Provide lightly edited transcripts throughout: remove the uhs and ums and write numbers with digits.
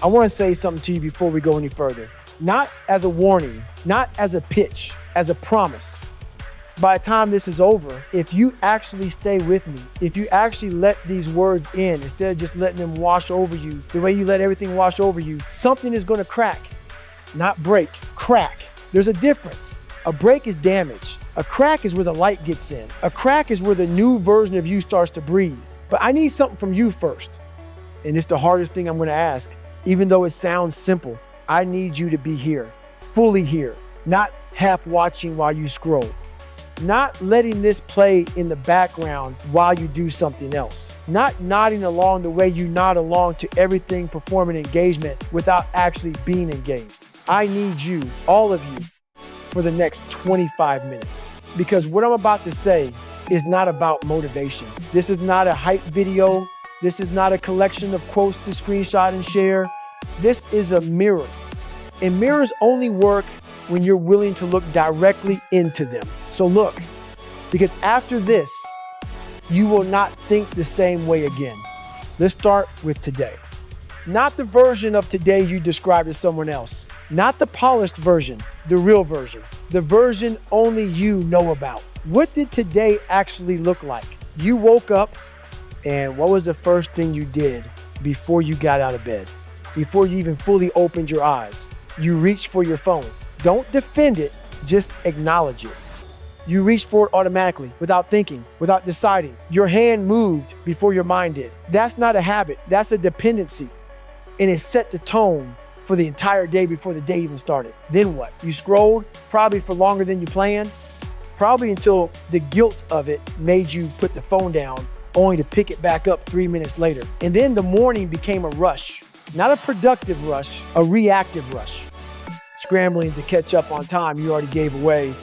I want to say something to you before we go any further. Not as a warning, not as a pitch, as a promise. By the time this is over, if you actually stay with me, if you actually let these words in, instead of just letting them wash over you, the way you let everything wash over you, something is going to crack. Not break, crack. There's a difference. A break is damage. A crack is where the light gets in. A crack is where the new version of you starts to breathe. But I need something from you first. And it's the hardest thing I'm going to ask. Even though it sounds simple, I need you to be here, fully here, not half watching while you scroll, not letting this play in the background while you do something else, not nodding along the way you nod along to everything performing engagement without actually being engaged. I need you, all of you, for the next 25 minutes. Because what I'm about to say is not about motivation. This is not a hype video. This is not a collection of quotes to screenshot and share. This is a mirror. And mirrors only work when you're willing to look directly into them. So look, because after this, you will not think the same way again. Let's start with today. Not the version of today you described to someone else. Not the polished version, the real version. The version only you know about. What did today actually look like? You woke up, and what was the first thing you did before you got out of bed? Before you even fully opened your eyes? You reached for your phone. Don't defend it, just acknowledge it. You reached for it automatically, without thinking, without deciding. Your hand moved before your mind did. That's not a habit, that's a dependency. And it set the tone for the entire day before the day even started. Then what? You scrolled, probably for longer than you planned, probably until the guilt of it made you put the phone down, only to pick it back up 3 minutes later. And then the morning became a rush, not a productive rush, a reactive rush. Scrambling to catch up on time you already gave away.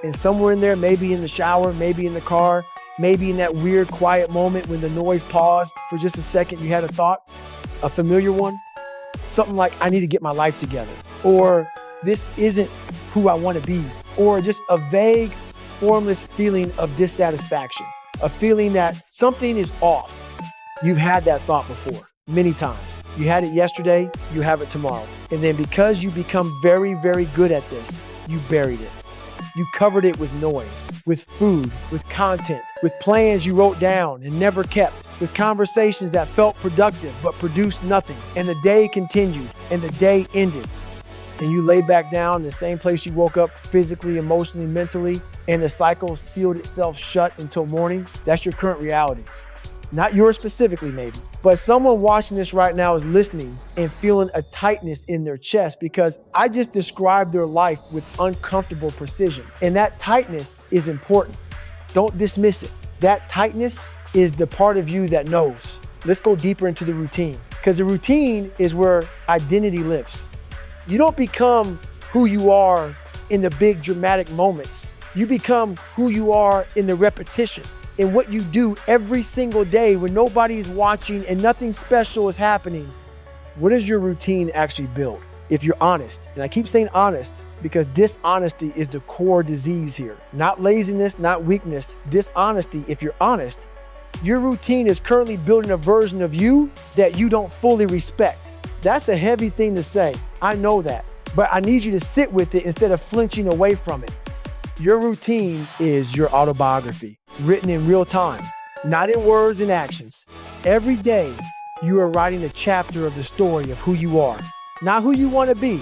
And somewhere in there, maybe in the shower, maybe in the car, maybe in that weird quiet moment when the noise paused for just a second, you had a thought, a familiar one, something like, I need to get my life together, or this isn't who I want to be, or just a vague, formless feeling of dissatisfaction, a feeling that something is off. You've had that thought before, many times. You had it yesterday, you have it tomorrow. And then because you become very, very good at this, you buried it. You covered it with noise, with food, with content, with plans you wrote down and never kept, with conversations that felt productive but produced nothing. And the day continued and the day ended. And you lay back down in the same place you woke up physically, emotionally, mentally, and the cycle sealed itself shut until morning. That's your current reality. Not yours specifically, maybe, but someone watching this right now is listening and feeling a tightness in their chest because I just described their life with uncomfortable precision. And that tightness is important. Don't dismiss it. That tightness is the part of you that knows. Let's go deeper into the routine, because the routine is where identity lives. You don't become who you are in the big dramatic moments. You become who you are in the repetition. In what you do every single day when nobody is watching and nothing special is happening. What does your routine actually build? If you're honest, and I keep saying honest because dishonesty is the core disease here. Not laziness, not weakness, dishonesty. If you're honest, your routine is currently building a version of you that you don't fully respect. That's a heavy thing to say. I know that, but I need you to sit with it instead of flinching away from it. Your routine is your autobiography, written in real time, not in words and actions. Every day, you are writing a chapter of the story of who you are, not who you want to be,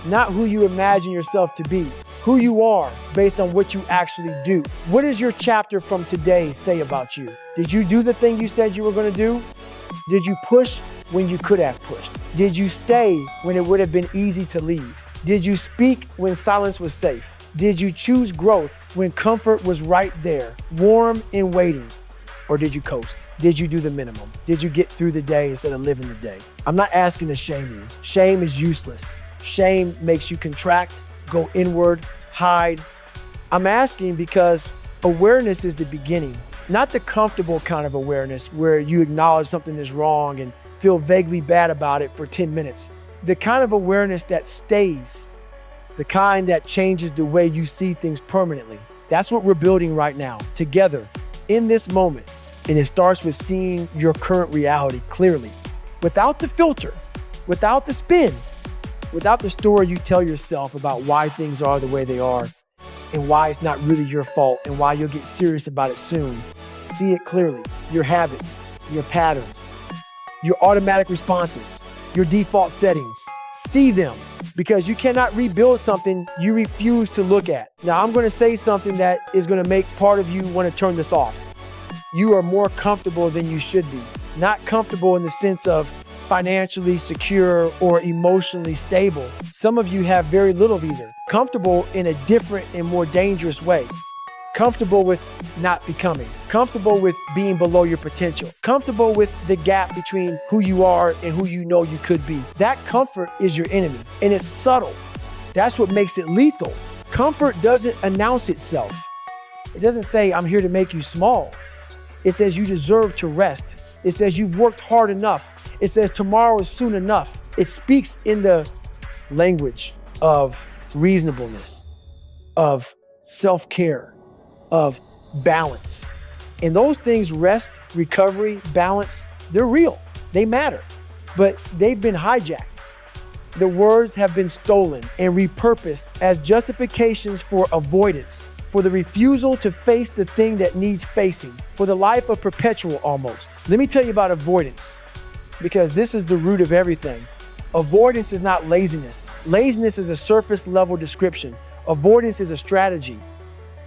not who you imagine yourself to be, who you are based on what you actually do. What does your chapter from today say about you? Did you do the thing you said you were going to do? Did you push when you could have pushed? Did you stay when it would have been easy to leave? Did you speak when silence was safe? Did you choose growth when comfort was right there, warm and waiting? Or did you coast? Did you do the minimum? Did you get through the day instead of living the day? I'm not asking to shame you. Shame is useless. Shame makes you contract, go inward, hide. I'm asking because awareness is the beginning, not the comfortable kind of awareness where you acknowledge something is wrong and feel vaguely bad about it for 10 minutes. The kind of awareness that stays, the kind that changes the way you see things permanently. That's what we're building right now, together, in this moment. And it starts with seeing your current reality clearly, without the filter, without the spin, without the story you tell yourself about why things are the way they are and why it's not really your fault and why you'll get serious about it soon. See it clearly. Your habits, your patterns, your automatic responses, your default settings. See them, because you cannot rebuild something you refuse to look at. Now, I'm going to say something that is going to make part of you want to turn this off. You are more comfortable than you should be. Not comfortable in the sense of financially secure or emotionally stable. Some of you have very little of either. Comfortable in a different and more dangerous way. Comfortable with not becoming. Comfortable with being below your potential. Comfortable with the gap between who you are and who you know you could be. That comfort is your enemy, and it's subtle. That's what makes it lethal. Comfort doesn't announce itself. It doesn't say, I'm here to make you small. It says you deserve to rest. It says you've worked hard enough. It says tomorrow is soon enough. It speaks in the language of reasonableness, of self-care, of balance. And those things, rest, recovery, balance, they're real. They matter, but they've been hijacked. The words have been stolen and repurposed as justifications for avoidance, for the refusal to face the thing that needs facing, for the life of perpetual almost. Let me tell you about avoidance, because this is the root of everything. Avoidance is not laziness. Laziness is a surface level description. Avoidance is a strategy.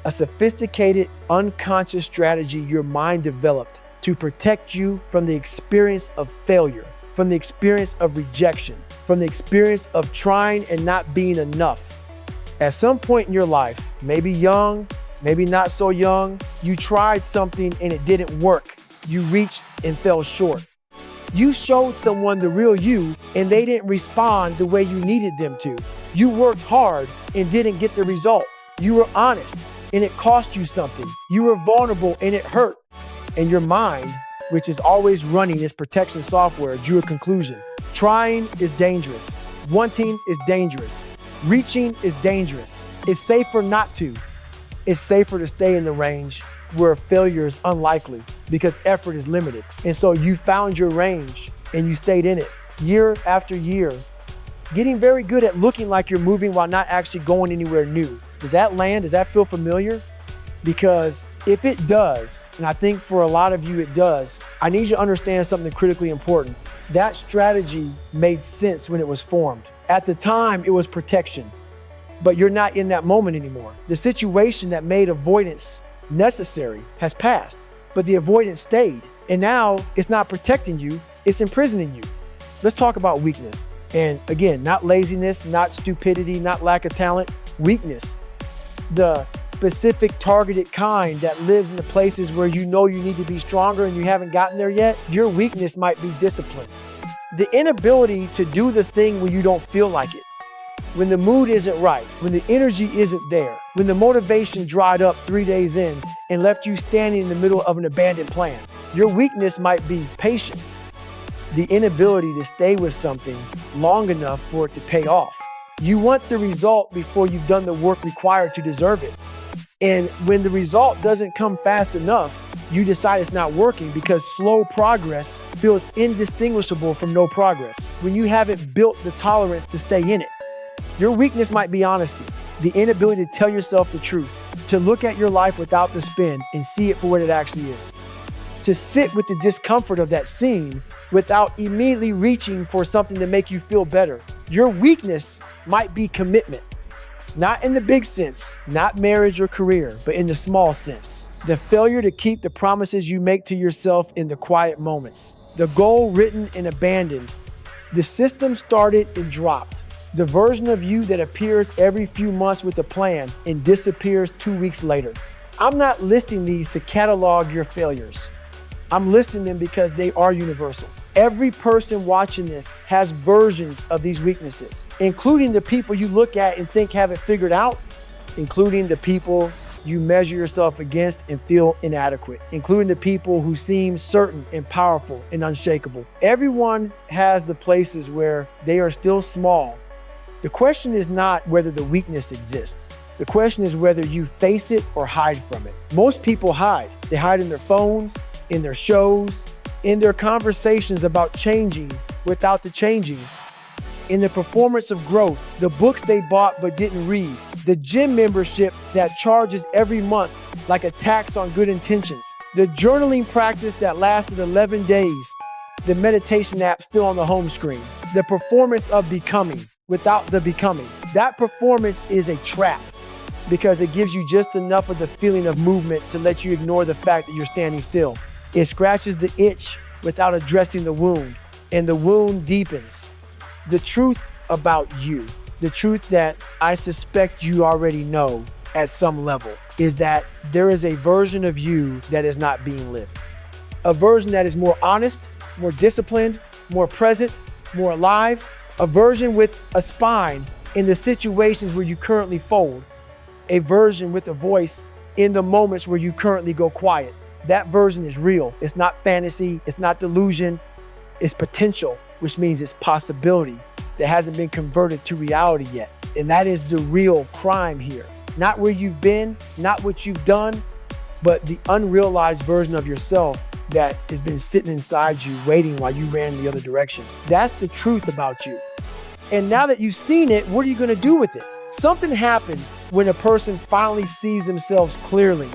A sophisticated, unconscious strategy your mind developed to protect you from the experience of failure, from the experience of rejection, from the experience of trying and not being enough. At some point in your life, maybe young, maybe not so young, you tried something and it didn't work. You reached and fell short. You showed someone the real you and they didn't respond the way you needed them to. You worked hard and didn't get the result. You were honest and it cost you something. You were vulnerable and it hurt. And your mind, which is always running its protection software, drew a conclusion. Trying is dangerous. Wanting is dangerous. Reaching is dangerous. It's safer not to. It's safer to stay in the range where failure is unlikely because effort is limited. And so you found your range and you stayed in it year after year, getting very good at looking like you're moving while not actually going anywhere new. Does that land? Does that feel familiar? Because if it does, and I think for a lot of you it does, I need you to understand something critically important. That strategy made sense when it was formed. At the time, it was protection, but you're not in that moment anymore. The situation that made avoidance necessary has passed, but the avoidance stayed. And now it's not protecting you, it's imprisoning you. Let's talk about weakness. And again, not laziness, not stupidity, not lack of talent, weakness. The specific targeted kind that lives in the places where you know you need to be stronger and you haven't gotten there yet. Your weakness might be discipline. The inability to do the thing when you don't feel like it, when the mood isn't right, when the energy isn't there, when the motivation dried up 3 days in and left you standing in the middle of an abandoned plan. Your weakness might be patience, the inability to stay with something long enough for it to pay off. You want the result before you've done the work required to deserve it. And when the result doesn't come fast enough, you decide it's not working because slow progress feels indistinguishable from no progress when you haven't built the tolerance to stay in it. Your weakness might be honesty, the inability to tell yourself the truth, to look at your life without the spin and see it for what it actually is, to sit with the discomfort of that scene without immediately reaching for something to make you feel better. Your weakness might be commitment, not in the big sense, not marriage or career, but in the small sense. The failure to keep the promises you make to yourself in the quiet moments. The goal written and abandoned. The system started and dropped. The version of you that appears every few months with a plan and disappears 2 weeks later. I'm not listing these to catalog your failures. I'm listing them because they are universal. Every person watching this has versions of these weaknesses, including the people you look at and think have it figured out, including the people you measure yourself against and feel inadequate, including the people who seem certain and powerful and unshakable. Everyone has the places where they are still small. The question is not whether the weakness exists. The question is whether you face it or hide from it. Most people hide. They hide in their phones, in their shows, in their conversations about changing without the changing, in the performance of growth, the books they bought but didn't read, the gym membership that charges every month like a tax on good intentions, the journaling practice that lasted 11 days, the meditation app still on the home screen, the performance of becoming without the becoming. That performance is a trap because it gives you just enough of the feeling of movement to let you ignore the fact that you're standing still. It scratches the itch without addressing the wound, and the wound deepens. The truth about you, the truth that I suspect you already know at some level, is that there is a version of you that is not being lived. A version that is more honest, more disciplined, more present, more alive. A version with a spine in the situations where you currently fold. A version with a voice in the moments where you currently go quiet. That version is real. It's not fantasy. It's not delusion. It's potential, which means it's possibility that hasn't been converted to reality yet. And that is the real crime here. Not where you've been, not what you've done, but the unrealized version of yourself that has been sitting inside you waiting while you ran in the other direction. That's the truth about you. And now that you've seen it, what are you going to do with it? Something happens when a person finally sees themselves clearly,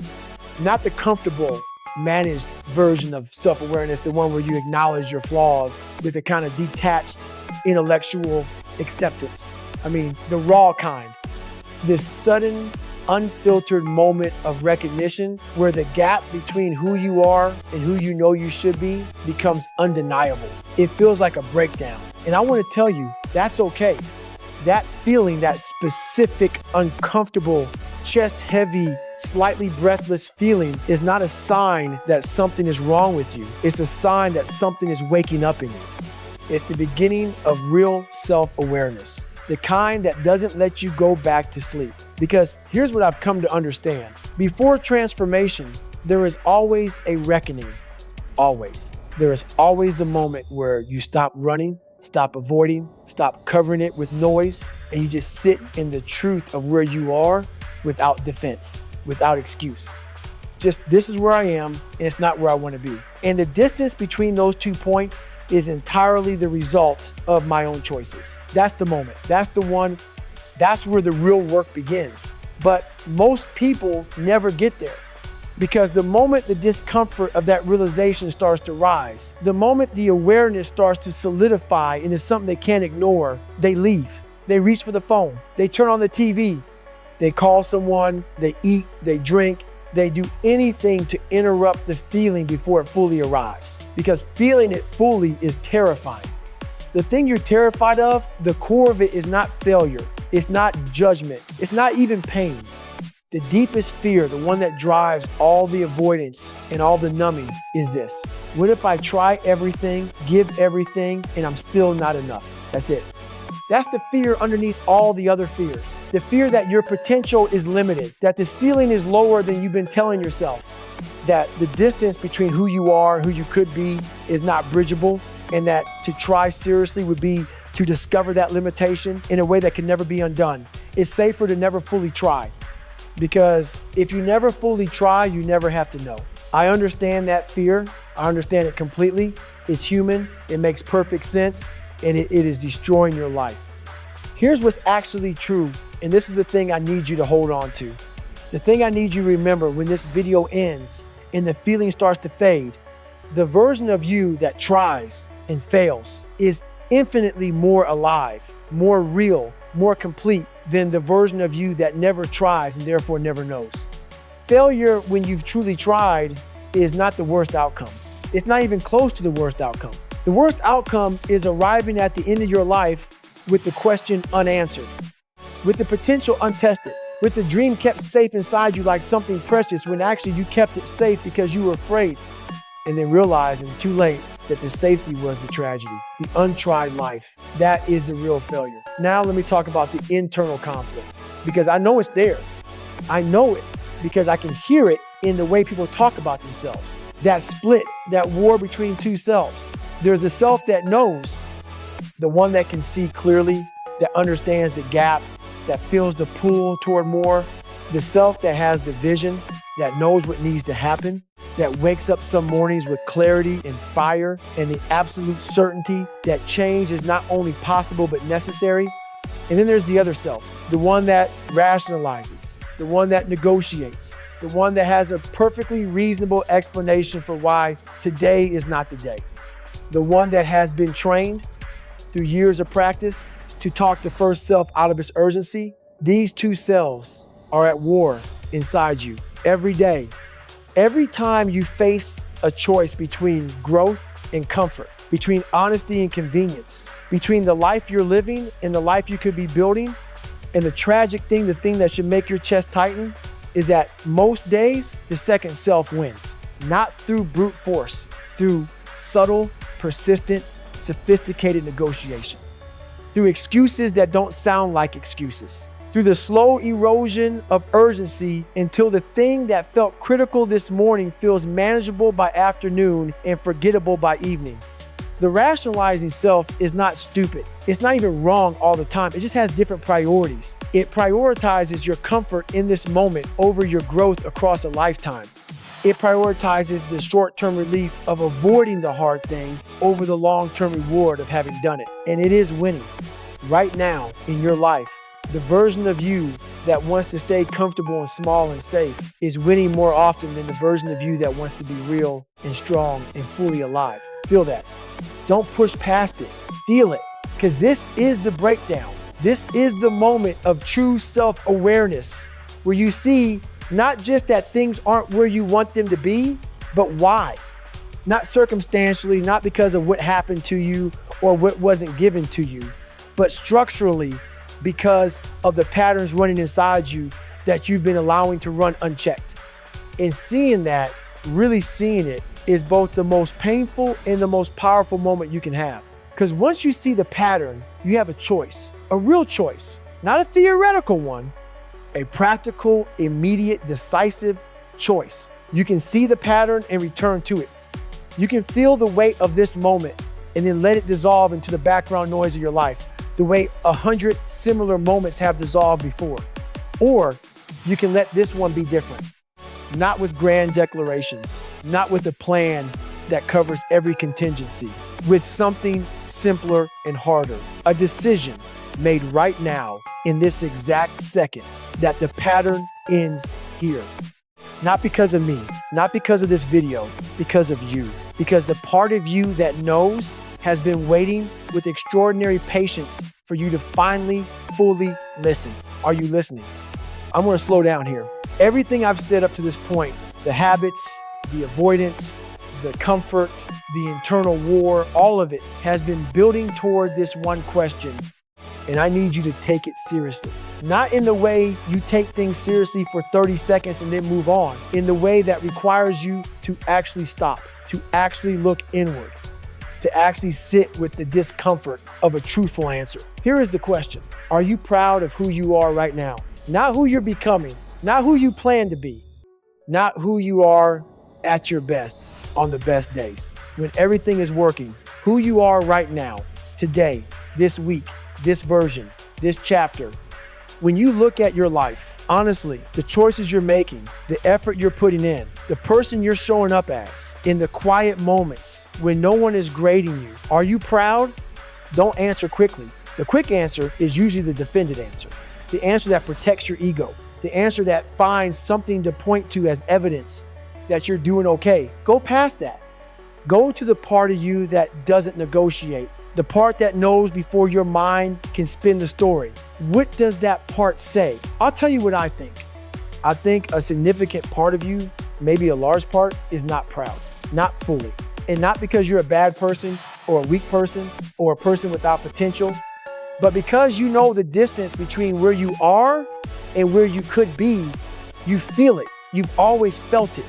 not the comfortable, managed version of self-awareness, the one where you acknowledge your flaws with a kind of detached intellectual acceptance. I mean, the raw kind. This sudden, unfiltered moment of recognition where the gap between who you are and who you know you should be becomes undeniable. It feels like a breakdown. And I want to tell you, that's okay. That feeling, that specific, uncomfortable, chest-heavy, slightly breathless feeling is not a sign that something is wrong with you. It's a sign that something is waking up in you. It's the beginning of real self-awareness, the kind that doesn't let you go back to sleep. Because here's what I've come to understand. Before transformation, there is always a reckoning. Always. There is always the moment where you stop running, stop avoiding, stop covering it with noise, and you just sit in the truth of where you are without defense, without excuse. Just, this is where I am, and it's not where I want to be. And the distance between those 2 points is entirely the result of my own choices. That's the moment. That's the one. That's where the real work begins. But most people never get there. Because the moment the discomfort of that realization starts to rise, the moment the awareness starts to solidify into something they can't ignore, they leave. They reach for the phone. They turn on the TV. They call someone. They eat. They drink. They do anything to interrupt the feeling before it fully arrives. Because feeling it fully is terrifying. The thing you're terrified of, the core of it is not failure. It's not judgment. It's not even pain. The deepest fear, the one that drives all the avoidance and all the numbing, is this. What if I try everything, give everything, and I'm still not enough? That's it. That's the fear underneath all the other fears. The fear that your potential is limited, that the ceiling is lower than you've been telling yourself, that the distance between who you are and who you could be is not bridgeable, and that to try seriously would be to discover that limitation in a way that can never be undone. It's safer to never fully try. Because if you never fully try, you never have to know. I understand that fear. I understand it completely. It's human. It makes perfect sense. And it is destroying your life. Here's what's actually true. And this is the thing I need you to hold on to. The thing I need you to remember when this video ends and the feeling starts to fade, the version of you that tries and fails is infinitely more alive, more real, more complete than the version of you that never tries and therefore never knows. Failure when you've truly tried is not the worst outcome. It's not even close to the worst outcome. The worst outcome is arriving at the end of your life with the question unanswered, with the potential untested, with the dream kept safe inside you like something precious when actually you kept it safe because you were afraid, and then realizing too late that the safety was the tragedy, the untried life. That is the real failure. Now let me talk about the internal conflict, because I know it's there. I know it because I can hear it in the way people talk about themselves. That split, that war between two selves. There's a self that knows, the one that can see clearly, that understands the gap, that feels the pull toward more, the self that has the vision, that knows what needs to happen. that wakes up some mornings with clarity and fire and the absolute certainty that change is not only possible but necessary. And then there's the other self, the one that rationalizes, the one that negotiates, the one that has a perfectly reasonable explanation for why today is not the day. The one that has been trained through years of practice to talk the first self out of its urgency. These two selves are at war inside you every day. Every time you face a choice between growth and comfort, between honesty and convenience, between the life you're living and the life you could be building, and the tragic thing, the thing that should make your chest tighten, is that most days the second self wins. Not through brute force, through subtle, persistent, sophisticated negotiation. Through excuses that don't sound like excuses. Through the slow erosion of urgency until the thing that felt critical this morning feels manageable by afternoon and forgettable by evening. The rationalizing self is not stupid. It's not even wrong all the time. It just has different priorities. It prioritizes your comfort in this moment over your growth across a lifetime. It prioritizes the short-term relief of avoiding the hard thing over the long-term reward of having done it. And it is winning. Right now in your life, the version of you that wants to stay comfortable and small and safe is winning more often than the version of you that wants to be real and strong and fully alive. Feel that. Don't push past it. Feel it. Because this is the breakdown. This is the moment of true self-awareness where you see not just that things aren't where you want them to be, but why. Not circumstantially, not because of what happened to you or what wasn't given to you, but structurally because of the patterns running inside you that you've been allowing to run unchecked. And seeing that, really seeing it, is both the most painful and the most powerful moment you can have. Because once you see the pattern, you have a choice, a real choice, not a theoretical one, a practical, immediate, decisive choice. You can see the pattern and return to it. You can feel the weight of this moment and then let it dissolve into the background noise of your life, the way 100 similar moments have dissolved before. Or you can let this one be different. Not with grand declarations, not with a plan that covers every contingency, with something simpler and harder. A decision made right now in this exact second that the pattern ends here. Not because of me, not because of this video, because of you. Because the part of you that knows has been waiting with extraordinary patience for you to finally, fully listen. Are you listening? I'm gonna slow down here. Everything I've said up to this point, the habits, the avoidance, the comfort, the internal war, all of it has been building toward this one question. And I need you to take it seriously. Not in the way you take things seriously for 30 seconds and then move on. In the way that requires you to actually stop, to actually look inward, to actually sit with the discomfort of a truthful answer. Here is the question. Are you proud of who you are right now? Not who you're becoming, not who you plan to be, not who you are at your best on the best days. When everything is working, who you are right now, today, this week, this version, this chapter. When you look at your life, honestly, the choices you're making, the effort you're putting in, the person you're showing up as, in the quiet moments when no one is grading you, are you proud? Don't answer quickly. The quick answer is usually the defended answer, the answer that protects your ego, the answer that finds something to point to as evidence that you're doing okay. Go past that. Go to the part of you that doesn't negotiate, the part that knows before your mind can spin the story. What does that part say? I'll tell you what I think. I think a significant part of you, maybe a large part, is not proud, not fully. And not because you're a bad person or a weak person or a person without potential, but because you know the distance between where you are and where you could be. You feel it. You've always felt it.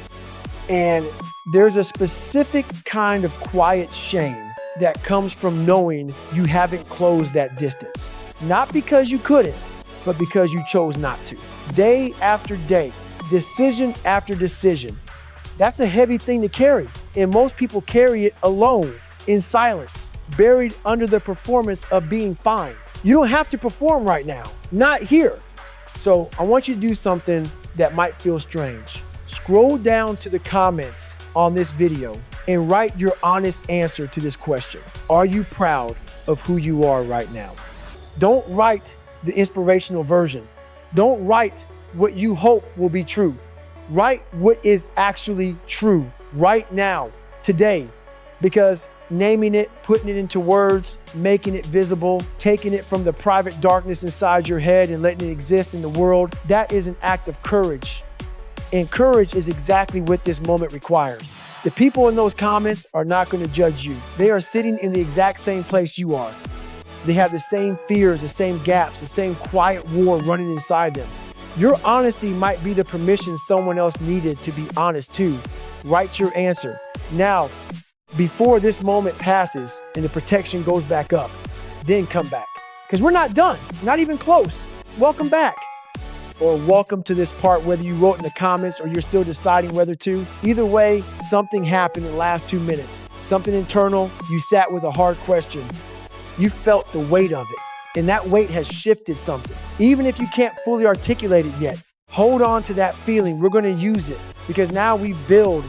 And there's a specific kind of quiet shame that comes from knowing you haven't closed that distance. Not because you couldn't, but because you chose not to. Day after day, decision after decision. That's a heavy thing to carry. And most people carry it alone, in silence, buried under the performance of being fine. You don't have to perform right now, not here. So I want you to do something that might feel strange. Scroll down to the comments on this video and write your honest answer to this question. Are you proud of who you are right now? Don't write the inspirational version. Don't write what you hope will be true. Write what is actually true right now, today, because naming it, putting it into words, making it visible, taking it from the private darkness inside your head and letting it exist in the world, that is an act of courage. And courage is exactly what this moment requires. The people in those comments are not going to judge you. They are sitting in the exact same place you are. They have the same fears, the same gaps, the same quiet war running inside them. Your honesty might be the permission someone else needed to be honest too. Write your answer. Now, before this moment passes and the protection goes back up, then come back. Because we're not done, not even close. Welcome back. Or welcome to this part, whether you wrote in the comments or you're still deciding whether to. Either way, something happened in the last 2 minutes. Something internal, you sat with a hard question. You felt the weight of it, and that weight has shifted something. Even if you can't fully articulate it yet, hold on to that feeling. We're gonna use it because now we build.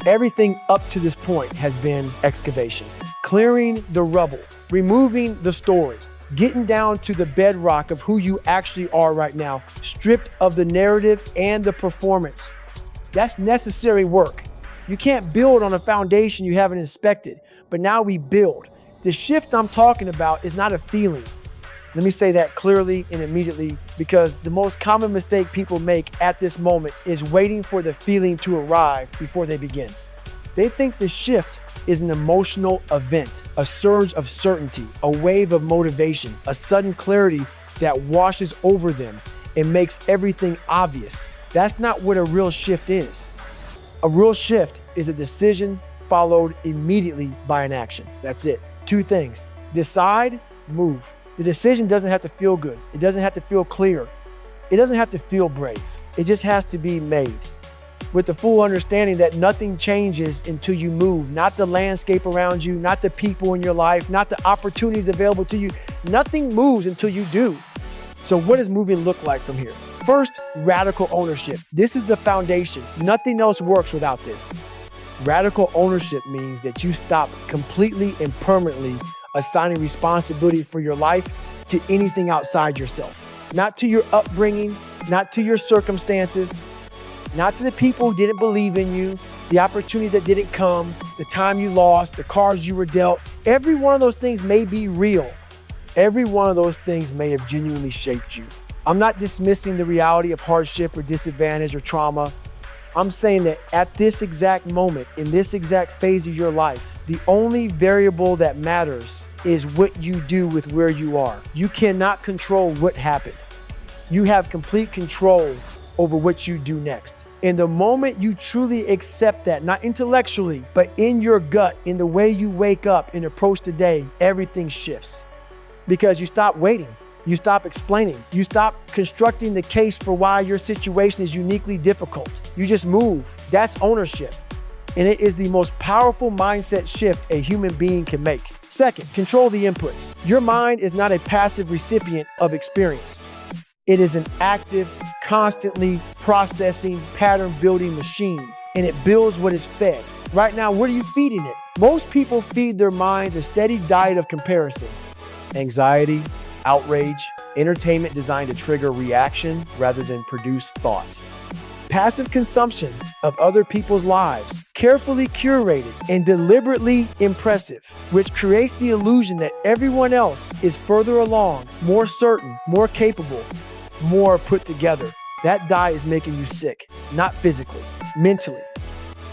Everything up to this point has been excavation, clearing the rubble, removing the story, getting down to the bedrock of who you actually are right now, stripped of the narrative and the performance. That's necessary work. You can't build on a foundation you haven't inspected, but now we build. The shift I'm talking about is not a feeling. Let me say that clearly and immediately, because the most common mistake people make at this moment is waiting for the feeling to arrive before they begin. They think the shift is an emotional event, a surge of certainty, a wave of motivation, a sudden clarity that washes over them and makes everything obvious. That's not what a real shift is. A real shift is a decision followed immediately by an action. That's it. 2 things. Decide, move. The decision doesn't have to feel good. It doesn't have to feel clear. It doesn't have to feel brave. It just has to be made with the full understanding that nothing changes until you move. Not the landscape around you, not the people in your life, not the opportunities available to you. Nothing moves until you do. So what does moving look like from here? First, radical ownership. This is the foundation. Nothing else works without this. Radical ownership means that you stop completely and permanently assigning responsibility for your life to anything outside yourself. Not to your upbringing, not to your circumstances, not to the people who didn't believe in you, the opportunities that didn't come, the time you lost, the cards you were dealt. Every one of those things may be real. Every one of those things may have genuinely shaped you. I'm not dismissing the reality of hardship or disadvantage or trauma. I'm saying that at this exact moment, in this exact phase of your life, the only variable that matters is what you do with where you are. You cannot control what happened. You have complete control over what you do next. And the moment you truly accept that, not intellectually, but in your gut, in the way you wake up and approach the day, everything shifts. Because you stop waiting. You stop explaining. You stop constructing the case for why your situation is uniquely difficult. You just move. That's ownership. And it is the most powerful mindset shift a human being can make. Second, control the inputs. Your mind is not a passive recipient of experience. It is an active, constantly processing, pattern-building machine, and it builds what is fed. Right now, what are you feeding it? Most people feed their minds a steady diet of comparison. Anxiety, outrage, entertainment designed to trigger reaction rather than produce thought. Passive consumption of other people's lives, carefully curated and deliberately impressive, which creates the illusion that everyone else is further along, more certain, more capable, more put together. That diet is making you sick, not physically, mentally.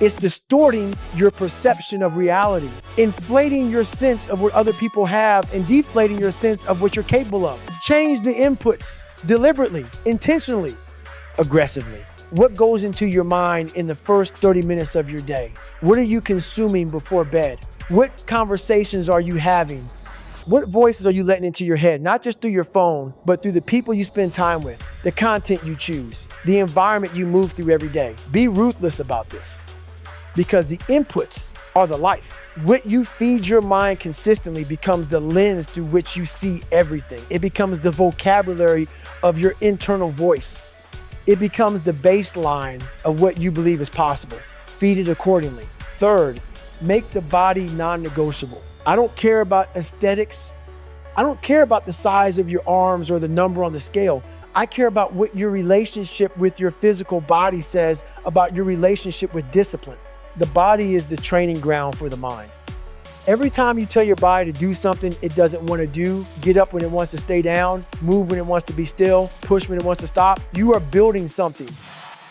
It's distorting your perception of reality, inflating your sense of what other people have and deflating your sense of what you're capable of. Change the inputs deliberately, intentionally, aggressively. What goes into your mind in the first 30 minutes of your day? What are you consuming before bed? What conversations are you having? What voices are you letting into your head? Not just through your phone, but through the people you spend time with, the content you choose, the environment you move through every day. Be ruthless about this because the inputs are the life. What you feed your mind consistently becomes the lens through which you see everything. It becomes the vocabulary of your internal voice. it becomes the baseline of what you believe is possible. Feed it accordingly. Third, make the body non-negotiable. I don't care about aesthetics. I don't care about the size of your arms or the number on the scale. I care about what your relationship with your physical body says about your relationship with discipline. The body is the training ground for the mind. Every time you tell your body to do something it doesn't want to do, get up when it wants to stay down, move when it wants to be still, push when it wants to stop, you are building something,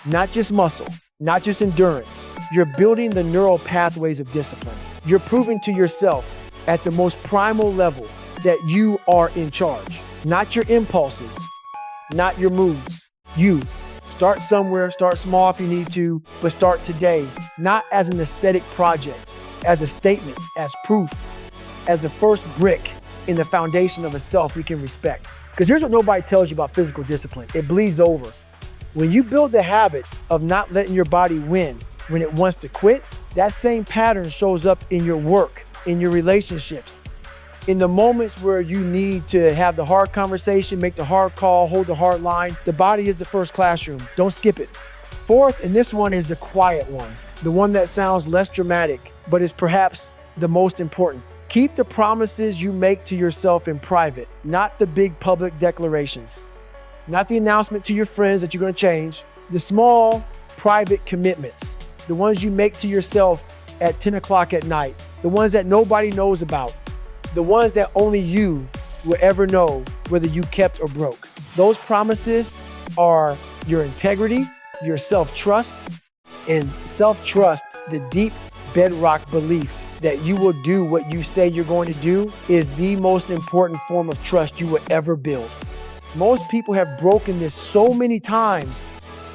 not just muscle, not just endurance. You're building the neural pathways of discipline. You're proving to yourself at the most primal level that you are in charge, not your impulses, not your moods. You start somewhere, start small if you need to, but start today, not as an aesthetic project, as a statement, as proof, as the first brick in the foundation of a self we can respect. Because here's what nobody tells you about physical discipline. It bleeds over. When you build the habit of not letting your body win when it wants to quit, that same pattern shows up in your work, in your relationships, in the moments where you need to have the hard conversation, make the hard call, hold the hard line. The body is the first classroom. Don't skip it. Fourth, and this one is the quiet one, the one that sounds less dramatic, but is perhaps the most important. Keep the promises you make to yourself in private, not the big public declarations, not the announcement to your friends that you're going to change. The small, private commitments, the ones you make to yourself at 10 o'clock at night, the ones that nobody knows about, the ones that only you will ever know whether you kept or broke. Those promises are your integrity, your self-trust, and self-trust, the deep bedrock belief that you will do what you say you're going to do, is the most important form of trust you will ever build. Most people have broken this so many times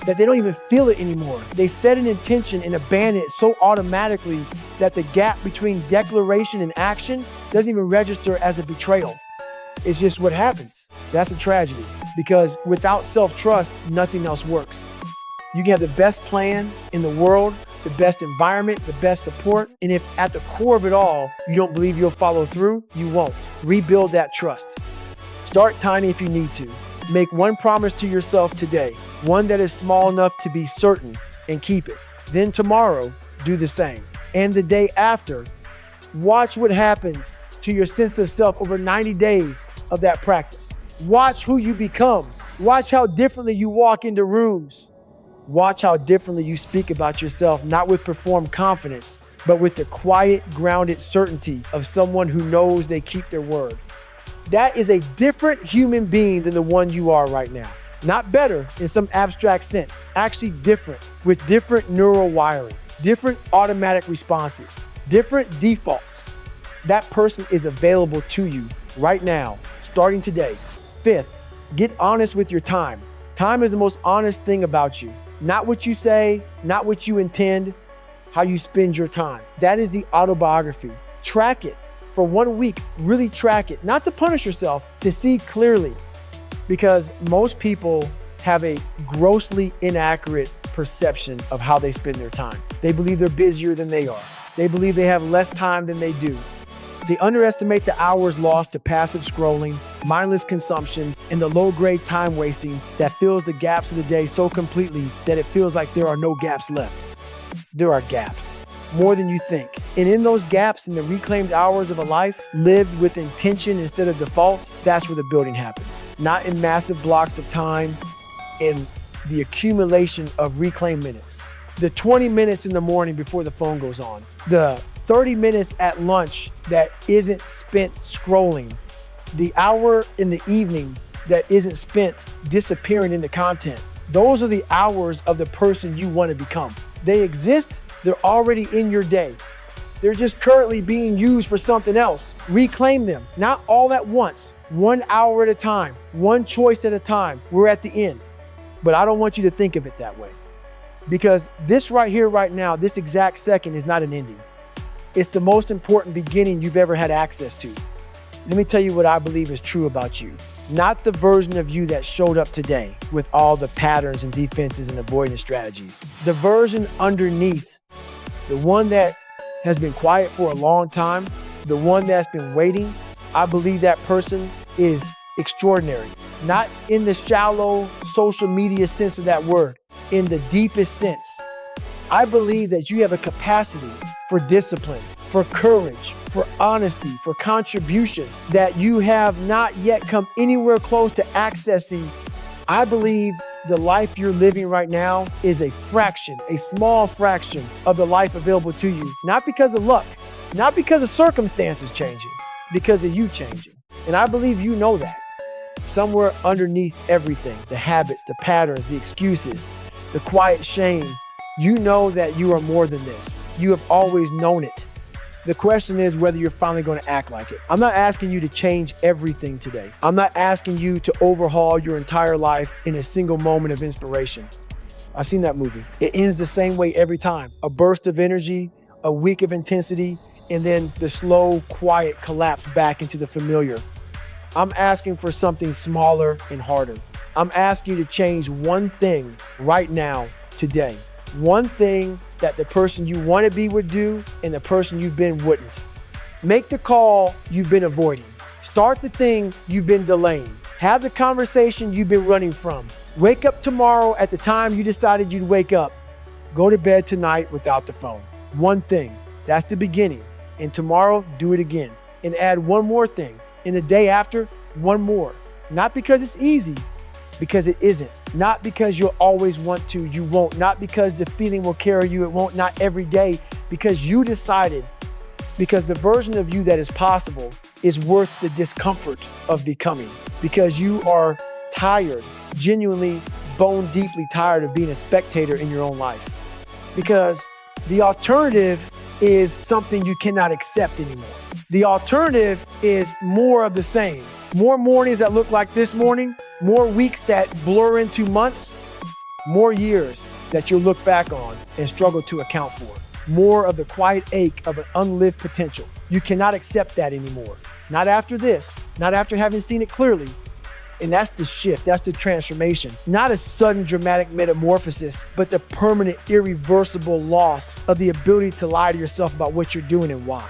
that they don't even feel it anymore. They set an intention and abandon it so automatically that the gap between declaration and action doesn't even register as a betrayal. It's just what happens. That's a tragedy, because without self-trust, nothing else works. You can have the best plan in the world, the best environment, the best support, and if at the core of it all, you don't believe you'll follow through, you won't. Rebuild that trust. Start tiny if you need to. Make one promise to yourself today, one that is small enough to be certain, and keep it. Then tomorrow, do the same. And the day after, watch what happens to your sense of self over 90 days of that practice. Watch who you become. Watch how differently you walk into rooms. Watch how differently you speak about yourself, not with performed confidence, but with the quiet, grounded certainty of someone who knows they keep their word. That is a different human being than the one you are right now. Not better in some abstract sense, actually different, with different neural wiring, different automatic responses, different defaults. That person is available to you right now, starting today. Fifth, get honest with your time. Time is the most honest thing about you. Not what you say, not what you intend, how you spend your time. That is the autobiography. Track it for 1 week. Really track it. Not to punish yourself, to see clearly. Because most people have a grossly inaccurate perception of how they spend their time. They believe they're busier than they are. They believe they have less time than they do. They underestimate the hours lost to passive scrolling, mindless consumption, and the low-grade time wasting that fills the gaps of the day so completely that it feels like there are no gaps left. There are gaps, more than you think. And in those gaps, in the reclaimed hours of a life lived with intention instead of default, that's where the building happens. Not in massive blocks of time, in the accumulation of reclaimed minutes. The 20 minutes in the morning before the phone goes on. The 30 minutes at lunch that isn't spent scrolling. The hour in the evening that isn't spent disappearing into content. Those are the hours of the person you want to become. They exist. They're already in your day. They're just currently being used for something else. Reclaim them, not all at once, 1 hour at a time, one choice at a time. We're at the end. But I don't want you to think of it that way. Because this right here, right now, this exact second is not an ending. It's the most important beginning you've ever had access to. Let me tell you what I believe is true about you. Not the version of you that showed up today with all the patterns and defenses and avoidance strategies. The version underneath, the one that has been quiet for a long time, the one that's been waiting. I believe that person is extraordinary. not in the shallow social media sense of that word, in the deepest sense. I believe that you have a capacity for discipline, for courage, for honesty, for contribution that you have not yet come anywhere close to accessing. I believe the life you're living right now is a fraction, a small fraction of the life available to you, not because of luck, not because of circumstances changing, because of you changing. And I believe you know that. Somewhere underneath everything, the habits, the patterns, the excuses, the quiet shame, you know that you are more than this. You have always known it. The question is whether you're finally going to act like it. I'm not asking you to change everything today. I'm not asking you to overhaul your entire life in a single moment of inspiration. I've seen that movie. It ends the same way every time. A burst of energy, a week of intensity, and then the slow, quiet collapse back into the familiar. I'm asking for something smaller and harder. I'm asking you to change one thing right now, today. One thing that the person you want to be would do and the person you've been wouldn't. Make the call you've been avoiding. Start the thing you've been delaying. Have the conversation you've been running from. Wake up tomorrow at the time you decided you'd wake up. Go to bed tonight without the phone. One thing. That's the beginning. And tomorrow, do it again. And add one more thing. And the day after, one more. Not because it's easy, because it isn't. Not because you'll always want to, you won't. Not because the feeling will carry you, it won't. Not every day, because you decided. Because the version of you that is possible is worth the discomfort of becoming. Because you are tired, genuinely bone deeply tired of being a spectator in your own life. Because the alternative is something you cannot accept anymore. The alternative is more of the same. More mornings that look like this morning, more weeks that blur into months, more years that you'll look back on and struggle to account for. More of the quiet ache of an unlived potential. You cannot accept that anymore. Not after this, not after having seen it clearly. And that's the shift, that's the transformation. Not a sudden dramatic metamorphosis, but the permanent, irreversible loss of the ability to lie to yourself about what you're doing and why.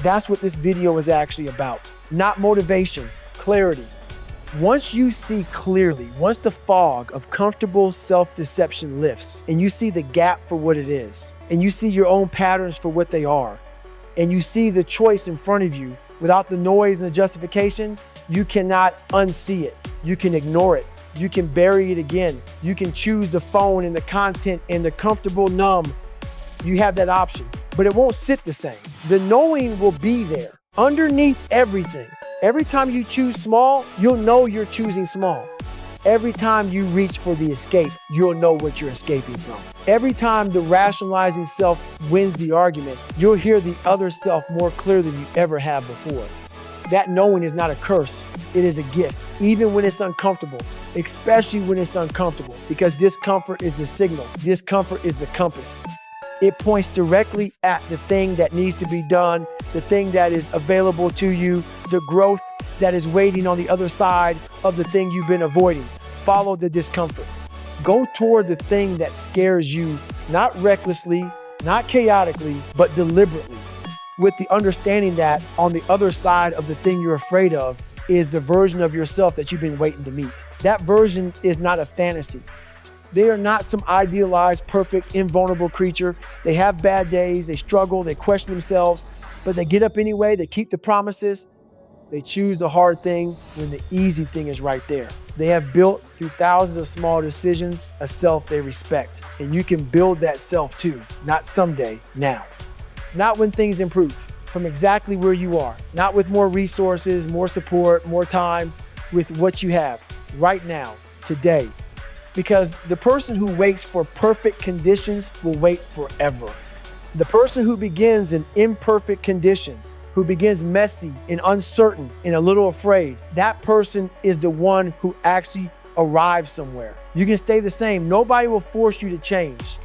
That's what this video is actually about. Not motivation, clarity. Once you see clearly, once the fog of comfortable self-deception lifts and you see the gap for what it is, and you see your own patterns for what they are, and you see the choice in front of you without the noise and the justification, you cannot unsee it. You can ignore it. You can bury it again. You can choose the phone and the content and the comfortable numb. You have that option, but it won't sit the same. The knowing will be there underneath everything. Every time you choose small, you'll know you're choosing small. Every time you reach for the escape, you'll know what you're escaping from. Every time the rationalizing self wins the argument, you'll hear the other self more clearly than you ever have before. That knowing is not a curse, it is a gift, even when it's uncomfortable, especially when it's uncomfortable, because discomfort is the signal, discomfort is the compass. It points directly at the thing that needs to be done, the thing that is available to you, the growth that is waiting on the other side of the thing you've been avoiding. Follow the discomfort. Go toward the thing that scares you, not recklessly, not chaotically, but deliberately, with the understanding that on the other side of the thing you're afraid of is the version of yourself that you've been waiting to meet. That version is not a fantasy. They are not some idealized, perfect, invulnerable creature. They have bad days, they struggle, they question themselves, but they get up anyway, they keep the promises. They choose the hard thing when the easy thing is right there. They have built through thousands of small decisions a self they respect. And you can build that self too, not someday, now. Not when things improve, from exactly where you are. Not with more resources, more support, more time, with what you have right now, today. Because the person who waits for perfect conditions will wait forever. The person who begins in imperfect conditions, who begins messy and uncertain and a little afraid, that person is the one who actually arrives somewhere. You can stay the same. Nobody will force you to change.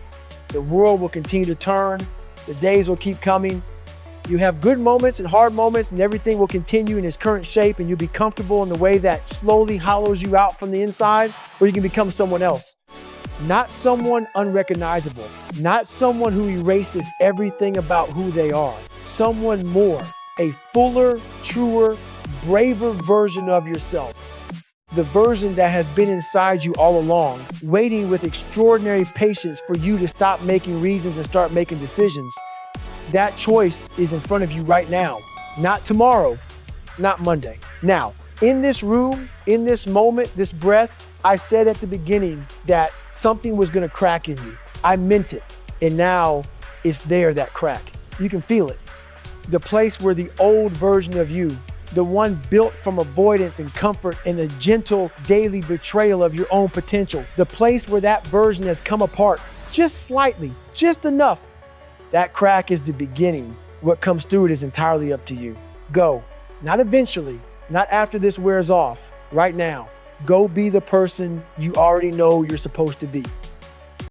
The world will continue to turn. The days will keep coming. You have good moments and hard moments, and everything will continue in its current shape, and you'll be comfortable in the way that slowly hollows you out from the inside, or you can become someone else. Not someone unrecognizable, not someone who erases everything about who they are. Someone more, a fuller, truer, braver version of yourself. the version that has been inside you all along, waiting with extraordinary patience for you to stop making reasons and start making decisions. That choice is in front of you right now, not tomorrow, not Monday. Now, in this room, in this moment, this breath, I said at the beginning that something was gonna crack in you. I meant it, and now it's there, that crack. You can feel it. The place where the old version of you, the one built from avoidance and comfort and the gentle daily betrayal of your own potential, the place where that version has come apart just slightly, just enough. That crack is the beginning. What comes through it is entirely up to you. Go, not eventually, not after this wears off, right now. Go be the person you already know you're supposed to be.